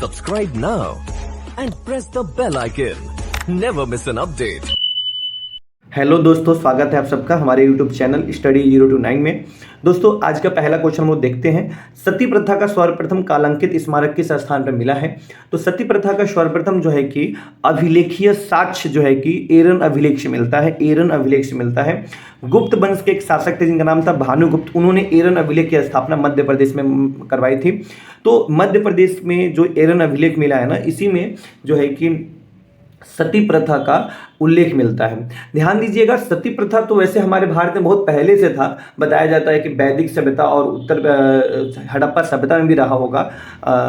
Subscribe now and press the bell icon. Never miss an update. Hello दोस्तों, स्वागत है आप सबका हमारे यूट्यूब चैनल स्टडी 029 में। दोस्तों, आज का पहला क्वेश्चन वो देखते हैं। सती प्रथा का सर्वप्रथम कालांकित स्मारक किस स्थान पर मिला है? तो सती प्रथा का सर्वप्रथम जो है कि अभिलेखीय साक्ष्य जो है कि एरन अभिलेख से मिलता है। एरन अभिलेख से मिलता है। गुप्त वंश के एक शासक थे जिनका नाम था भानुगुप्त। उन्होंने एरन अभिलेख की स्थापना मध्य प्रदेश में करवाई थी। तो मध्य प्रदेश में जो एरन अभिलेख मिला है ना, इसी में जो है कि सती प्रथा का उल्लेख मिलता है। ध्यान दीजिएगा, सती प्रथा तो वैसे हमारे भारत में बहुत पहले से था। बताया जाता है कि वैदिक सभ्यता और उत्तर हड़प्पा सभ्यता में भी रहा होगा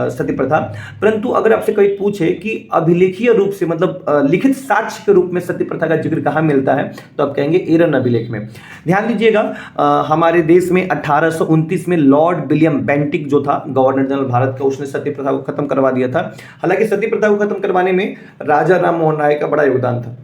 सती प्रथा। परंतु अगर आपसे कोई पूछे कि अभिलेखीय रूप से मतलब लिखित साक्ष्य के रूप में सती प्रथा का जिक्र कहाँ मिलता है, तो आप कहेंगे एरन अभिलेख में। ध्यान दीजिएगा, हमारे देश में 1829 में लॉर्ड विलियम बेंटिक जो था गवर्नर जनरल भारत का, उसने सती प्रथा को खत्म करवा दिया था। हालांकि सती प्रथा को खत्म करवाने में राजा राम मोहन राय का बड़ा योगदान था।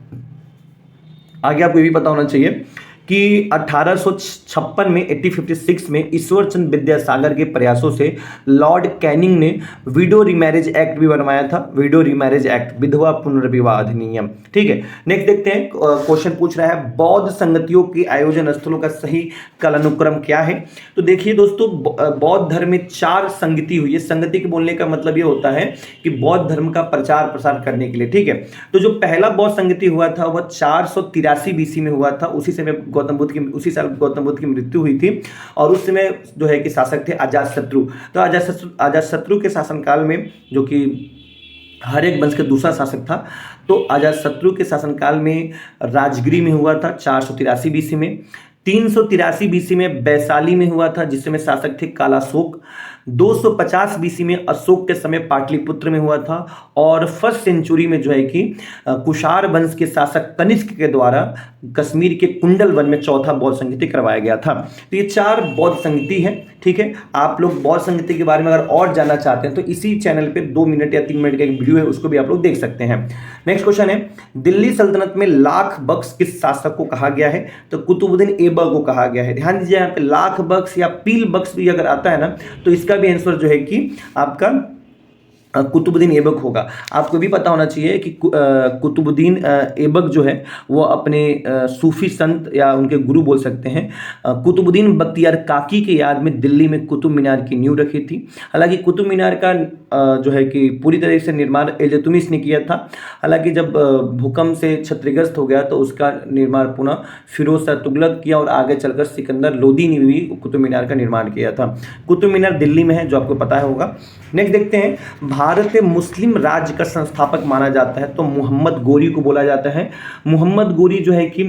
आगे आपको ये भी पता होना चाहिए कि 1856 में 1856 में ईश्वर चंद्र विद्यासागर के प्रयासों से लॉर्ड कैनिंग ने विडो रीमैरिज एक्ट भी बनवाया था। विडो रीमैरिज एक्ट, विधवा पुनर्विवाह अधिनियम। ठीक है, नेक्स्ट देखते हैं। क्वेश्चन पूछ रहा है बौद्ध संगतियों के आयोजन स्थलों का सही कालानुक्रम क्या है? तो देखिए दोस्तों, बौद्ध धर्म में 4 संगति हुई है। संगति के बोलने का मतलब ये होता है कि बौद्ध धर्म का प्रचार प्रसार करने के लिए। ठीक है, तो जो पहला बौद्ध संगति हुआ था वह 483 बीसी में हुआ था। उसी साल गौतम बुद्ध की मृत्यु हुई थी और उस समय जो है कि शासक थे अजातशत्रु। तो अजातशत्रु के शासनकाल में, जो कि हर एक वंश के दूसरा शासक था, तो अजातशत्रु के शासनकाल में राजगिरी में हुआ था 483 बीसी में। 383 बीसी में वैशाली में हुआ था, जिसमें शासक थे कालाशोक। 250 बीसी में अशोक के समय पाटलिपुत्र में हुआ था। और फर्स्ट सेंचुरी में जो है कि कुषाण वंश के शासक कनिष्क के द्वारा कश्मीर के कुंडल वन में चौथा बौद्ध संगति करवाया गया था। तो ये 4 बौद्ध संगति है। ठीक है, आप लोग बौद्ध संगति के बारे में अगर और जानना चाहते हैं तो इसी चैनल पे 2 मिनट या 3 मिनट का एक वीडियो है, उसको भी आप लोग देख सकते हैं। नेक्स्ट क्वेश्चन है, दिल्ली सल्तनत में लाख बख्श किस शासक को कहा गया है? तो कुतुबुद्दीन ऐबक को कहा गया है। ध्यान दीजिए, यहाँ पे लाख बख्श या पील बख्श भी अगर आता है ना, तो इसका भी आंसर जो है कि आपका कुतुबुद्दीन ऐबक होगा। आपको भी पता होना चाहिए कि कुतुबुद्दीन ऐबक जो है वो अपने सूफी संत या उनके गुरु बोल सकते हैं, कुतुबुद्दीन बख्तियार काकी के याद में दिल्ली में कुतुब मीनार की नींव रखी थी। हालांकि कुतुब मीनार का जो है कि पूरी तरह से निर्माण इल्तुतमिश ने किया था। हालांकि जब भूकंप से क्षतिग्रस्त हो गया तो उसका निर्माण पुनः फिरोज शाह तुगलक किया और आगे चलकर सिकंदर लोदी ने भी कुतुब मीनार का निर्माण किया था। कुतुब मीनार दिल्ली में है, जो आपको पता होगा। नेक्स्ट देखते हैं, भारत में मुस्लिम राज्य का संस्थापक माना जाता है तो मोहम्मद गोरी को बोला जाता है। मोहम्मद गोरी जो है कि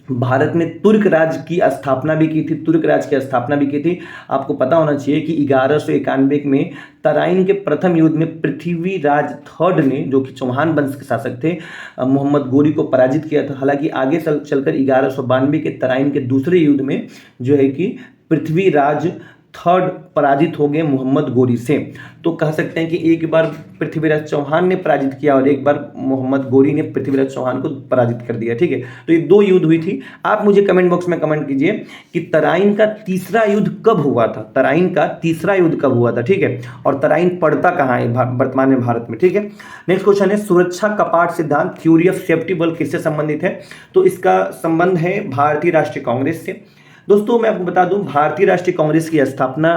भारत में तुर्क राज्य की स्थापना भी की थी। तुर्क राज्य की स्थापना भी की थी। आपको पता होना चाहिए कि 1191 में तराइन के प्रथम युद्ध में पृथ्वीराज III ने, जो कि चौहान वंश के शासक थे, मोहम्मद गोरी को पराजित किया था। हालांकि आगे चलकर 1192 के तराइन के दूसरे युद्ध में जो है कि पृथ्वीराज III पराजित हो गए मोहम्मद गोरी से। तो कह सकते हैं कि एक बार पृथ्वीराज चौहान ने पराजित किया और एक बार मोहम्मद गोरी ने पृथ्वीराज चौहान को पराजित कर दिया। ठीक है, तो ये 2 युद्ध हुई थी। आप मुझे कमेंट बॉक्स में कमेंट कीजिए कि तराइन का तीसरा युद्ध कब हुआ था? तराइन का तीसरा युद्ध कब हुआ था? ठीक है, और तराइन पड़ता कहाँ है वर्तमान में भारत में? ठीक है, नेक्स्ट क्वेश्चन है, सुरक्षा कपाट सिद्धांत, थ्योरी ऑफ सेफ्टी बल्ब किससे संबंधित है? तो इसका संबंध है भारतीय राष्ट्रीय कांग्रेस से। दोस्तों, मैं आपको बता दूं, भारतीय राष्ट्रीय कांग्रेस की स्थापना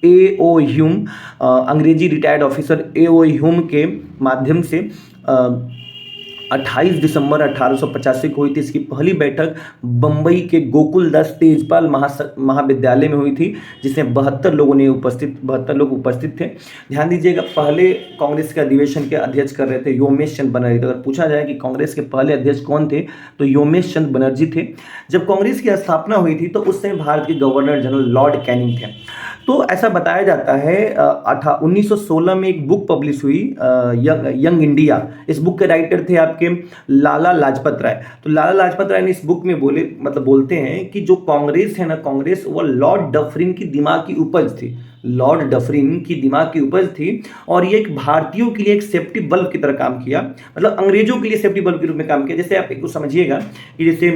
A.O. ह्यूम, अंग्रेजी रिटायर्ड ऑफिसर A.O. ह्यूम के माध्यम से 28 दिसंबर 1885 को हुई थी। इसकी पहली बैठक बम्बई के गोकुलदास तेजपाल महाविद्यालय में हुई थी, जिसमें 72 लोग उपस्थित थे। ध्यान दीजिएगा, पहले कांग्रेस के अधिवेशन के अध्यक्ष कर रहे थे योमेश चंद्र बनर्जी। अगर पूछा जाए कि कांग्रेस के पहले अध्यक्ष कौन थे, तो योमेश चंद्र बनर्जी थे। जब कांग्रेस की स्थापना हुई थी तो उस समय भारत के गवर्नर जनरल लॉर्ड कैनिंग थे। तो ऐसा बताया जाता है 1916 में एक बुक पब्लिश हुई, यंग इंडिया। इस बुक के राइटर थे आपके लाला लाजपत राय। तो लाला लाजपत राय ने इस बुक में बोलते हैं कि जो कांग्रेस है ना, कांग्रेस वो लॉर्ड डफरिन की दिमाग की उपज थी। लॉर्ड डफरिन की दिमाग की उपज थी और ये एक भारतीयों के लिए एक सेफ्टी बल्ब की तरह काम किया, मतलब अंग्रेजों के लिए सेफ्टी बल्ब के रूप में काम किया। जैसे आप एक समझिएगा कि जैसे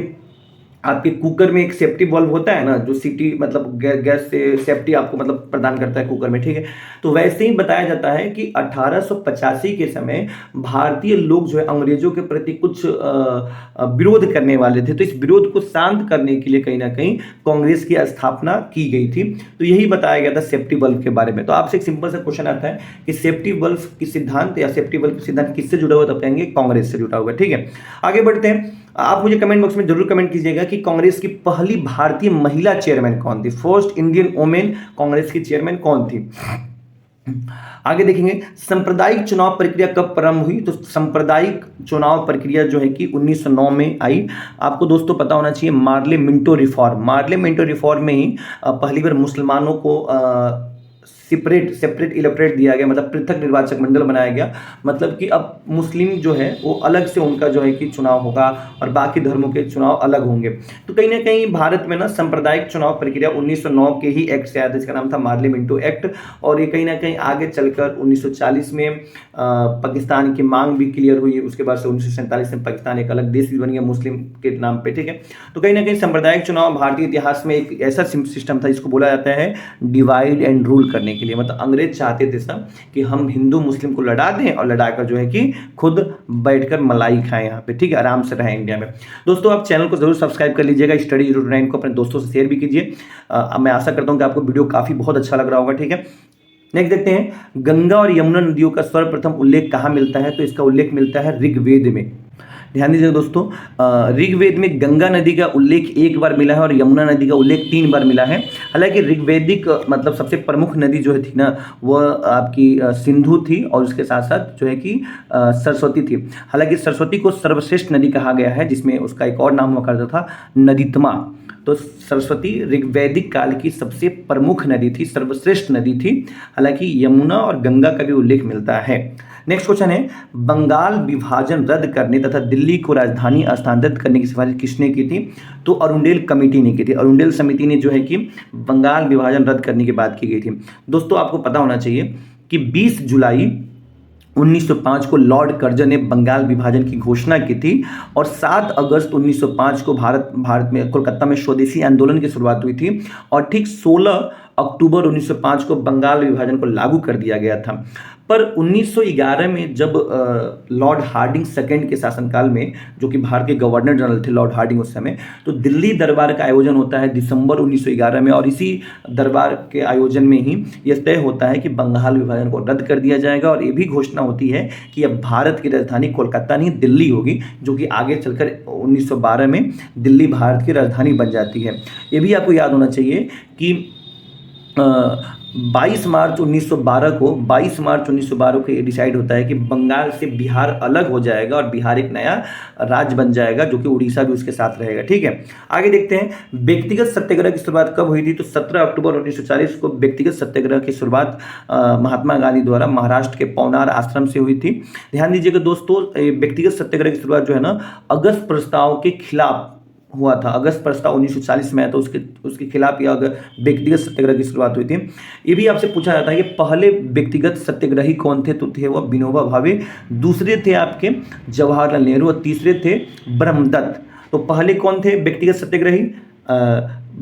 आपके कुकर में एक सेफ्टी वाल्व होता है ना, जो सीटी मतलब गैस से सेफ्टी आपको मतलब प्रदान करता है कुकर में, ठीक है। तो वैसे ही बताया जाता है कि 1885 के समय भारतीय लोग जो है अंग्रेजों के प्रति कुछ विरोध करने वाले थे, तो इस विरोध को शांत करने के लिए कहीं ना कहीं कांग्रेस की स्थापना की गई थी। तो यही बताया गया था सेफ्टी बल्ब के बारे में। तो आपसे एक सिंपल सा क्वेश्चन आता है कि सेफ्टी बल्ब की सिद्धांत या सेफ्टी बल्ब की सिद्धांत किससे जुड़ा हुआ, तो कहेंगे कांग्रेस से जुड़ा हुआ, ठीक है। आगे बढ़ते हैं। आप मुझे कमेंट बॉक्स में जरूर कमेंट कीजिएगा कि कांग्रेस की पहली भारतीय महिला चेयरमैन कौन थी, फर्स्ट इंडियन वुमेन कांग्रेस की चेयरमैन कौन थी। आगे देखेंगे सांप्रदायिक चुनाव प्रक्रिया कब प्रारंभ हुई, तो सांप्रदायिक चुनाव प्रक्रिया जो है कि 1909 में आई। आपको दोस्तों पता होना चाहिए मार्ले मिंटो रिफॉर्म में ही पहली बार मुसलमानों को सेपरेट इलेक्टोरेट दिया गया, मतलब पृथक निर्वाचक मंडल बनाया गया। मतलब कि अब मुस्लिम जो है वो अलग से उनका जो है कि चुनाव होगा और बाकी धर्मों के चुनाव अलग होंगे। तो कहीं ना कहीं भारत में ना सांप्रदायिक चुनाव प्रक्रिया 1909 के ही एक्ट से आया था, इसका नाम था मार्ले मिंटो एक्ट। और ये कहीं ना कहीं आगे चलकर 1940 में पाकिस्तान की मांग भी क्लियर हुई। उसके बाद से 1947 में पाकिस्तान एक अलग देश भी बन गया मुस्लिम के नाम पे, ठीक है। तो कहीं ना कहीं सांप्रदायिक चुनाव भारतीय इतिहास में एक ऐसा सिस्टम था जिसको बोला जाता है डिवाइड एंड रूल करने के लिए। मतलब अंग्रेज चाहते थे सब कि हम हिंदू मुस्लिम को लड़ा दें और लड़ाकर जो है कि खुद बैठकर मलाई खाएं यहाँ पे, ठीक है, आराम से रहें इंडिया में। दोस्तों आप चैनल को जरूर सब्सक्राइब कर लीजिएगा, स्टडी 029 को अपने दोस्तों से शेयर भी कीजिए। मैं आशा करता हूँ कि आपको वीडियो काफी बहुत अच्छा लग रहा होगा, ठीक है। नेक्स्ट देखते हैं गंगा और यमुना नदियों का सर्वप्रथम उल्लेख कहाँ मिलता है, तो इसका उल्लेख मिलता है ऋग्वेद में। ध्यान दीजिए दोस्तों, ऋग्वेद में गंगा नदी का उल्लेख एक बार मिला है और यमुना नदी का उल्लेख 3 बार मिला है। हालांकि ऋग्वेदिक मतलब सबसे प्रमुख नदी जो थी ना वह आपकी सिंधु थी और उसके साथ साथ जो है कि सरस्वती थी। हालांकि सरस्वती को सर्वश्रेष्ठ नदी कहा गया है, जिसमें उसका एक और नाम हुआ करता था नदीतमा। तो सरस्वती ऋग्वैदिक काल की सबसे प्रमुख नदी थी, सर्वश्रेष्ठ नदी थी। हालांकि यमुना और गंगा का भी उल्लेख मिलता है। नेक्स्ट क्वेश्चन है बंगाल विभाजन रद्द करने तथा दिल्ली को राजधानी स्थानांतरित करने की सिफारिश किसने की थी, तो अरुंडेल कमेटी ने की थी। अरुंडेल समिति ने जो है कि बंगाल विभाजन रद्द करने की बात की गई थी। दोस्तों आपको पता होना चाहिए कि 20 जुलाई 1905 को लॉर्ड कर्जन ने बंगाल विभाजन की घोषणा की थी और 7 अगस्त 1905 को भारत में कोलकाता में स्वदेशी आंदोलन की शुरुआत हुई थी और ठीक 16 अक्टूबर 1905 को बंगाल विभाजन को लागू कर दिया गया था। पर 1911 में जब लॉर्ड हार्डिंग सेकेंड के शासनकाल में, जो कि भारत के गवर्नर जनरल थे लॉर्ड हार्डिंग उस समय, तो दिल्ली दरबार का आयोजन होता है दिसंबर 1911 में और इसी दरबार के आयोजन में ही यह तय होता है कि बंगाल विभाजन को रद्द कर दिया जाएगा और ये भी घोषणा होती है कि अब भारत की राजधानी कोलकाता नहीं दिल्ली होगी, जो कि आगे चलकर 1912 में दिल्ली भारत की राजधानी बन जाती है। ये भी आपको याद होना चाहिए कि 22 मार्च 1912 को ये डिसाइड होता है कि बंगाल से बिहार अलग हो जाएगा और बिहार एक नया राज्य बन जाएगा, जो कि उड़ीसा भी उसके साथ रहेगा, ठीक है। आगे देखते हैं व्यक्तिगत सत्याग्रह की शुरुआत कब हुई थी, तो 17 अक्टूबर 1940 को व्यक्तिगत सत्याग्रह की शुरुआत महात्मा गांधी द्वारा महाराष्ट्र के पौनार आश्रम से हुई थी। ध्यान दीजिएगा दोस्तों, व्यक्तिगत सत्याग्रह की शुरुआत जो है ना अगस्त प्रस्ताव के खिलाफ हुआ था। अगस्त प्रस्ताव 1940 में आया तो उसके खिलाफ यह व्यक्तिगत सत्याग्रह की शुरुआत हुई थी। ये भी आपसे पूछा जाता है कि पहले व्यक्तिगत सत्याग्रही कौन थे, तो थे वह विनोबा भावे, दूसरे थे आपके जवाहरलाल नेहरू और तीसरे थे ब्रह्मदत्त। तो पहले कौन थे व्यक्तिगत सत्याग्रही,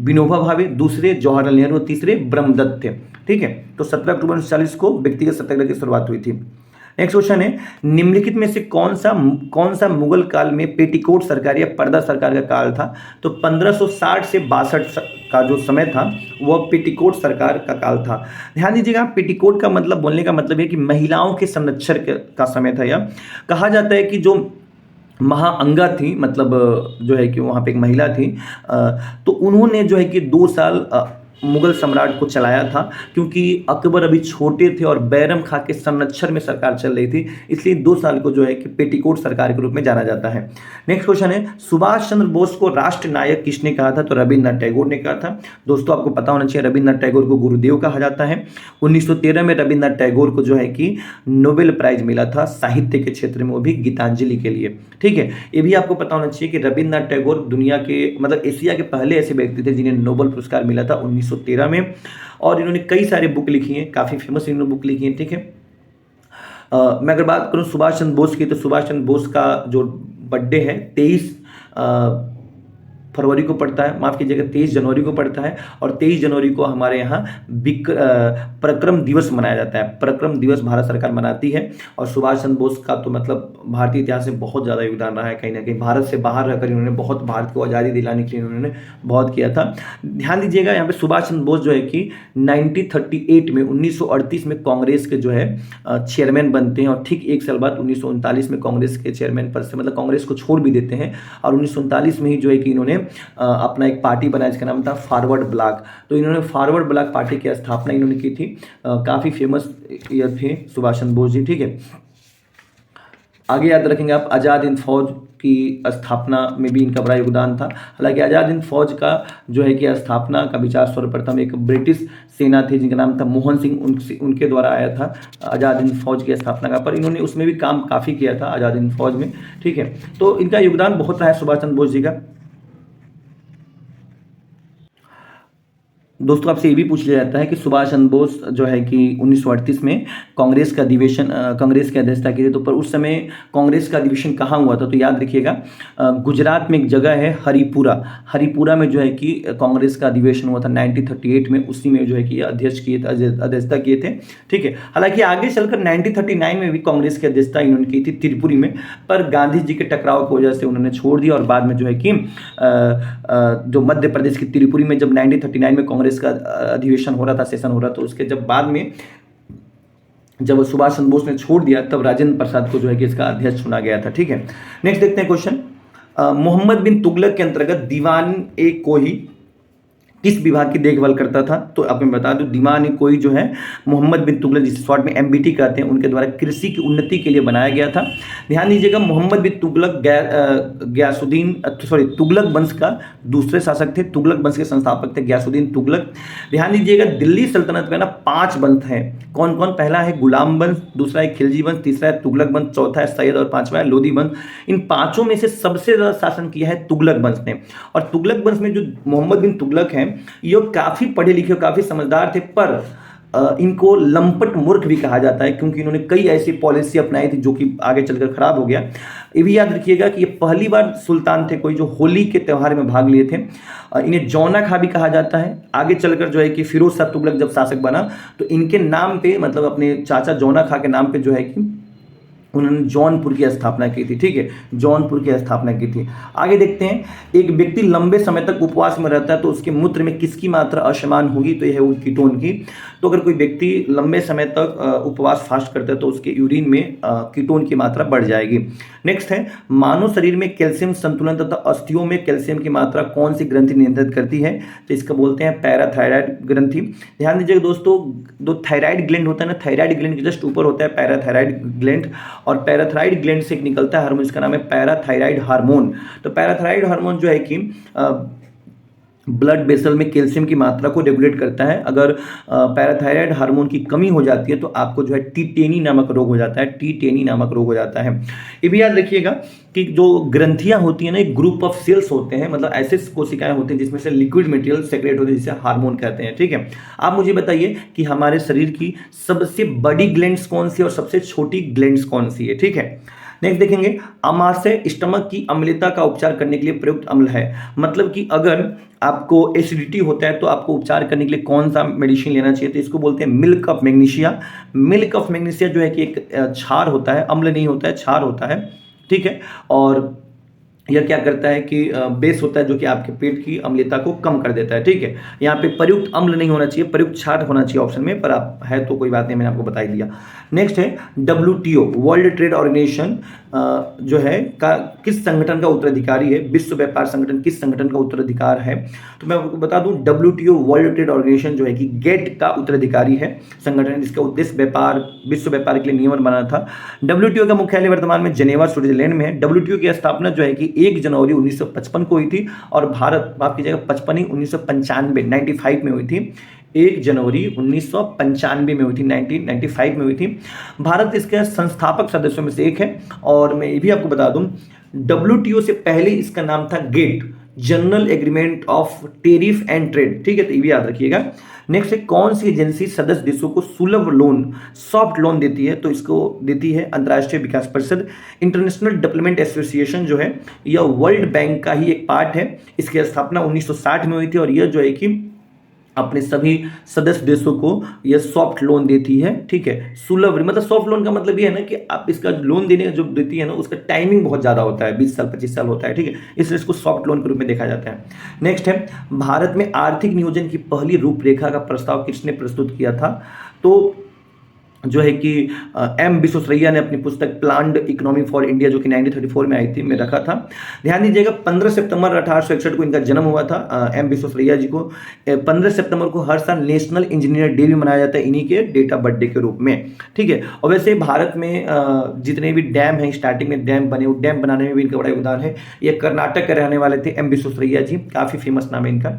विनोबा भावे, दूसरे जवाहरलाल नेहरू और तीसरे ब्रह्मदत्त थे, ठीक है। तो 17 अक्टूबर 1940 को व्यक्तिगत सत्याग्रह की शुरुआत हुई थी। नेक्स्ट क्वेश्चन है निम्नलिखित में से कौन सा मुगल काल में पेटीकोट सरकार या पर्दा सरकार का काल था, तो 1560 से 62 का जो समय था वह पेटीकोट सरकार का काल था। ध्यान दीजिएगा, पेटीकोट का मतलब बोलने का मतलब है कि महिलाओं के संरक्षण का समय था। यह कहा जाता है कि जो महाअंगा थी, मतलब जो है कि वहाँ पे एक महिला थी, तो उन्होंने जो है कि 2 साल मुगल सम्राट को चलाया था, क्योंकि अकबर अभी छोटे थे और बैरम खां के संरक्षण में सरकार चल रही थी, इसलिए 2 साल को जो है कि पेटीकोट सरकार के रूप में जाना जाता है। नेक्स्ट क्वेश्चन है सुभाष चंद्र बोस को राष्ट्र नायक किसने कहा था, तो रविन्द्रनाथ टैगोर ने कहा था। दोस्तों आपको पता होना चाहिए रविन्द्रनाथ टैगोर को गुरुदेव कहा जाता है। 1913 में रविन्द्रनाथ टैगोर को जो है कि नोबेल प्राइज मिला था साहित्य के क्षेत्र में, वो भी गीतांजलि के लिए, ठीक है। ये भी आपको पता होना चाहिए कि रविन्द्रनाथ टैगोर दुनिया के मतलब एशिया के पहले ऐसे व्यक्ति थे जिन्हें नोबेल पुरस्कार मिला था 1913 में, और इन्होंने कई सारे बुक लिखी हैं, काफ़ी फेमस इन्होंने बुक लिखी हैं, ठीक है। मैं अगर बात करूं सुभाष चंद्र बोस की, तो सुभाष चंद्र बोस का जो बर्थडे है 23 फरवरी को पड़ता है, माफ़ कीजिएगा 23 जनवरी को पड़ता है, और 23 जनवरी को हमारे यहाँ पराक्रम दिवस मनाया जाता है। पराक्रम दिवस भारत सरकार मनाती है। और सुभाष चंद्र बोस का तो मतलब भारतीय इतिहास में बहुत ज़्यादा योगदान रहा है। कहीं ना कहीं भारत से बाहर रहकर इन्होंने बहुत भारत को आज़ादी दिलाने के लिए इन्होंने बहुत किया था। ध्यान दीजिएगा यहाँ पे सुभाष चंद्र बोस जो है कि 1938 में 1938 में कांग्रेस के जो है चेयरमैन बनते हैं, और ठीक एक साल बाद 1939 में कांग्रेस के चेयरमैन पर से मतलब कांग्रेस को छोड़ भी देते हैं। और 1939 में ही जो है कि इन्होंने अपना एक पार्टी बनाया जिसका नाम था फॉरवर्ड ब्लॉक। तो इन्होंने फॉरवर्ड ब्लॉक पार्टी की स्थापना इन्होंने की थी। काफ़ी फेमस ये थे सुभाष चंद्र बोस जी। ठीक है, आगे याद रखेंगे आप, आज़ाद हिंद फौज की स्थापना में भी इनका बड़ा योगदान था। हालांकि आज़ाद हिंद फौज का जो है कि स्थापना का विचार सर्वप्रथम एक ब्रिटिश सेना थी जिनका नाम था मोहन सिंह, उनके द्वारा आया था आज़ाद हिंद फौज की स्थापना का। पर इन्होंने उसमें भी काम काफ़ी किया था आज़ाद हिंद फौज में। ठीक है, तो इनका योगदान बहुत रहा है सुभाष चंद्र बोस जी का। दोस्तों आपसे ये भी पूछ लिया जाता है कि सुभाष चंद्र बोस जो है कि 1938 में कांग्रेस का अधिवेशन कांग्रेस की अध्यक्षता की थी, तो पर उस समय कांग्रेस का अधिवेशन कहाँ हुआ था? तो याद रखिएगा गुजरात में एक जगह है हरिपुरा में जो है कि कांग्रेस का अधिवेशन हुआ था 1938 में। उसी में जो है कि अध्यक्षता किए थे। ठीक है, हालांकि आगे चलकर 1939 में भी कांग्रेस की अध्यक्षता इन्होंने की थी त्रिपुरी में, पर गांधी जी के टकराव की वजह से उन्होंने छोड़ दिया। और बाद में जो है कि जो मध्य प्रदेश की त्रिपुरी में जब 1939 में कांग्रेस का अधिवेशन हो रहा था, सेशन हो रहा था, उसके जब बाद में जब सुभाष चंद्र बोस ने छोड़ दिया तब राजेंद्र प्रसाद को जो है कि इसका अध्यक्ष चुना गया था। ठीक है, नेक्स्ट देखते हैं क्वेश्चन। मोहम्मद बिन तुगलक के अंतर्गत दीवान ए कोही किस विभाग की देखभाल करता था? तो आप मैं बता दूं, दीवान ए कोही जो है मोहम्मद बिन तुगलक, जिसे शॉर्ट में MBT कहते हैं, उनके द्वारा कृषि की उन्नति के लिए बनाया गया था। ध्यान दीजिएगा, मोहम्मद बिन तुगलक तुगलक वंश का दूसरे शासक थे। तुगलक वंश के संस्थापक थे गयासुद्दीन तुगलक। ध्यान दीजिएगा, दिल्ली सल्तनत में ना 5 वंश हैं। कौन कौन? पहला है गुलाम वंश, दूसरा है खिलजी वंश, तीसरा है तुगलक वंश, चौथा है सैयद और पांचवा है लोधी वंश। इन पांचों में से सबसे ज्यादा शासन किया है तुगलक वंश ने। और तुगलक वंश में जो मोहम्मद बिन तुगलक हैं ये काफी पढ़े लिखे, काफी समझदार थे, पर इनको लंपट मूर्ख भी कहा जाता है क्योंकि इन्होंने कई ऐसी पॉलिसी अपनाई थी जो कि आगे चलकर खराब हो गया। ये भी याद रखिएगा कि ये पहली बार सुल्तान थे कोई जो होली के त्यौहार में भाग लिए थे। इन्हें जौना खा भी कहा जाता है। आगे चलकर जो है कि फिरोज शाह तुगलक जब शासक बना तो इनके नाम पे, मतलब अपने चाचा जौना खा के नाम पे जो है कि उन्होंने जौनपुर की स्थापना की थी। ठीक है, जौनपुर की स्थापना की थी। आगे देखते हैं, एक व्यक्ति लंबे समय तक उपवास में रहता है तो उसके मूत्र में किसकी मात्रा असमान होगी? तो यह है कीटोन की। तो अगर कोई व्यक्ति लंबे समय तक उपवास फास्ट करता है तो उसके यूरिन में कीटोन की मात्रा बढ़ जाएगी। नेक्स्ट है, मानव शरीर में कैल्शियम संतुलन तथा अस्थियों में कैल्शियम की मात्रा कौन सी ग्रंथि नियंत्रित करती है? तो इसका बोलते हैं पैराथायराइड ग्रंथि। ध्यान दीजिएगा दोस्तों, दो थायराइड ग्लैंड होता है ना, थायराइड ग्लैंड के जस्ट ऊपर होता है पैराथायराइड ग्लैंड, और पैराथायराइड ग्लैंड से एक निकलता है हार्मोन, इसका नाम है पैराथायराइड हार्मोन। तो पैराथायराइड हार्मोन जो है कि ब्लड वेसल में कैल्शियम की मात्रा को रेगुलेट करता है। अगर पैराथायराइड हार्मोन की कमी हो जाती है तो आपको जो है टीटेनी नामक रोग हो जाता है, टीटेनी नामक रोग हो जाता है। ये भी याद रखिएगा कि जो ग्रंथियां होती हैं ना, एक ग्रुप ऑफ सेल्स होते हैं, मतलब ऐसे कोशिकाएं होती हैं जिसमें से लिक्विड मटेरियल सेक्रेट होते हैं जिसे हार्मोन कहते हैं। ठीक है, आप मुझे बताइए कि हमारे शरीर की सबसे बड़ी ग्लैंड्स कौन सी है और सबसे छोटी ग्लैंड्स कौन सी है? ठीक है, नेक्स्ट देखेंगे, अमाशय स्टमक की अम्लता का उपचार करने के लिए प्रयुक्त अम्ल है। मतलब कि अगर आपको एसिडिटी होता है तो आपको उपचार करने के लिए कौन सा मेडिसिन लेना चाहिए? तो इसको बोलते हैं milk of magnesia. Milk of magnesia जो है कि एक क्षार होता है, अम्ल नहीं होता है, क्षार होता है। ठीक है, और यह क्या करता है कि बेस होता है जो कि आपके पेट की अम्लता को कम कर देता है। ठीक है, यहाँ पे प्रयुक्त अम्ल नहीं होना चाहिए, प्रयुक्त क्षार होना चाहिए ऑप्शन में, पर आप है तो कोई बात नहीं, मैंने आपको बता ही दिया। नेक्स्ट है WTO, वर्ल्ड ट्रेड ऑर्गेनाइजेशन जो है का किस संगठन का उत्तराधिकारी है? विश्व व्यापार संगठन किस संगठन का उत्तराधिकार है? तो मैं आपको बता दूं, WTO वर्ल्ड ट्रेड ऑर्गेनाइजेशन जो है कि गेट का उत्तराधिकारी है संगठन, जिसका उद्देश्य विश्व व्यापार के लिए नियमन बनाना था। WTO का मुख्यालय वर्तमान में जेनेवा स्विट्जरलैंड में है। WTO की स्थापना जो है कि 1 जनवरी 1955 को हुई थी, और भारत, माफ कीजिएगा 55 1995 95 में हुई थी। 1 जनवरी 1995 में हुई थी, 1995 में हुई थी। भारत इसके संस्थापक सदस्यों में से एक है। और मैं ये भी आपको बता दूं, WTO से पहले इसका नाम था GATT, general agreement of tariff and trade. ठीक है, तो ये भी याद रखिएगा। नेक्स्ट है कौन सी एजेंसी सदस्य देशों को सुलभ लोन सॉफ्ट लोन देती है, तो इसको देती है अंतर्राष्ट्रीय विकास परिषद। इंटरनेशनल डेवलपमेंट एसोसिएशन जो है यह वर्ल्ड बैंक का ही एक पार्ट है। इसकी स्थापना 1960 में हुई थी और यह जो है कि अपने सभी सदस्य देशों को यह सॉफ्ट लोन देती है। ठीक है, सुलभ मतलब सॉफ्ट लोन का मतलब यह है ना कि आप इसका लोन देने का जो देती है ना उसका टाइमिंग बहुत ज़्यादा होता है, 20 साल 25 साल होता है। ठीक है, इसलिए इसको सॉफ्ट लोन के रूप में देखा जाता है। नेक्स्ट है भारत में आर्थिक नियोजन की पहली रूपरेखा का प्रस्ताव किसने प्रस्तुत किया था, तो जो है कि एम विश्वेश्वरैया ने अपनी पुस्तक प्लान्ड इकोनॉमी फॉर इंडिया जो कि 1934 में आई थी में रखा था। ध्यान दीजिएगा 15 सितंबर 1861 को इनका जन्म हुआ था। एम विश्वेश्वरैया जी को 15 सितंबर को हर साल नेशनल इंजीनियर डे भी मनाया जाता है इन्हीं के डेट ऑफ बर्थडे के रूप में। ठीक है, और वैसे भारत में जितने भी डैम हैं स्टार्टिंग में डैम बने, डैम बनाने में भी इनका बड़ा योगदान है। ये कर्नाटक के रहने वाले थे एम विश्वेश्वरैया जी, काफ़ी फेमस नाम है इनका।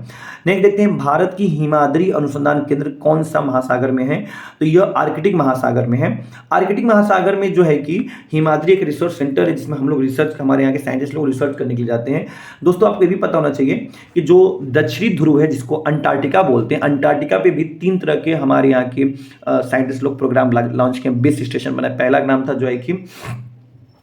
नेक्स्ट देखते हैं भारत की हिमाद्री अनुसंधान केंद्र कौन सा महासागर में है, तो यह आर्कटिक महासागर में है। आर्कटिक महासागर में जो है कि हिमाद्री एक रिसर्च सेंटर है जिसमें हम लोग रिसर्च, हमारे यहाँ के साइंटिस्ट लोग रिसर्च करने के लिए जाते हैं। दोस्तों आपको ये भी पता होना चाहिए कि जो दक्षिणी ध्रुव है जिसको अंटार्कटिका बोलते हैं, अंटार्कटिका पे भी 3 तरह के हमारे यहाँ के साइंटिस्ट लोग प्रोग्राम लॉन्च किए, बेस स्टेशन बना। पहला नाम था जो है कि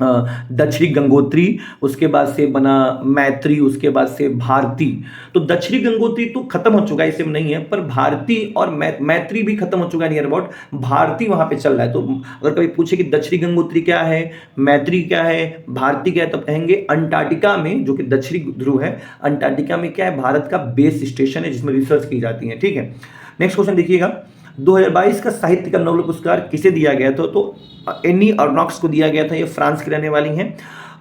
दक्षिणी गंगोत्री, उसके बाद से बना मैत्री, उसके बाद से भारती। तो दक्षिणी गंगोत्री तो खत्म हो चुका है, इसे नहीं है, पर भारती और मैत्री भी खत्म हो चुका है नियर अबाउट, भारती वहां पे चल रहा है। तो अगर कभी पूछे कि दक्षिणी गंगोत्री क्या है, मैत्री क्या है, भारती क्या है, तब कहेंगे अंटार्कटिका में जो कि दक्षिणी ध्रुव है, अंटार्कटिका में क्या है, भारत का बेस स्टेशन है जिसमें रिसर्च की जाती है। ठीक है, नेक्स्ट क्वेश्चन देखिएगा 2022 का साहित्य का नोबेल पुरस्कार किसे दिया गया था, तो एनी अर्नॉक्स को दिया गया था, ये फ्रांस की रहने वाली हैं।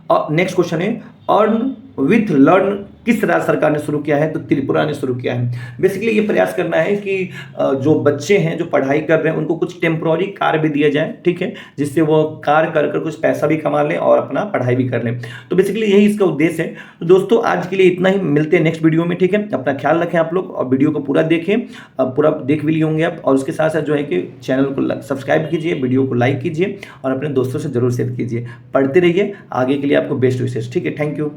और नेक्स्ट क्वेश्चन है अर्न विथ लर्न किस राज्य सरकार ने शुरू किया है, तो त्रिपुरा ने शुरू किया है। बेसिकली ये प्रयास करना है कि जो बच्चे हैं जो पढ़ाई कर रहे हैं उनको कुछ टेम्पोररी कार्य भी दिया जाए, ठीक है, जिससे वो कार्य कर कर कुछ पैसा भी कमा लें और अपना पढ़ाई भी कर लें। तो बेसिकली यही इसका उद्देश्य है। तो दोस्तों आज के लिए इतना ही, मिलते हैं नेक्स्ट वीडियो में। ठीक है, अपना ख्याल रखें आप लोग और वीडियो को पूरा देखें, पूरा देख भी लिए होंगे आप, और उसके साथ साथ जो है कि चैनल को सब्सक्राइब कीजिए, वीडियो को लाइक कीजिए और अपने दोस्तों से जरूर शेयर कीजिए। पढ़ते रहिए, आगे के लिए आपको बेस्ट विशेष। ठीक है, थैंक यू।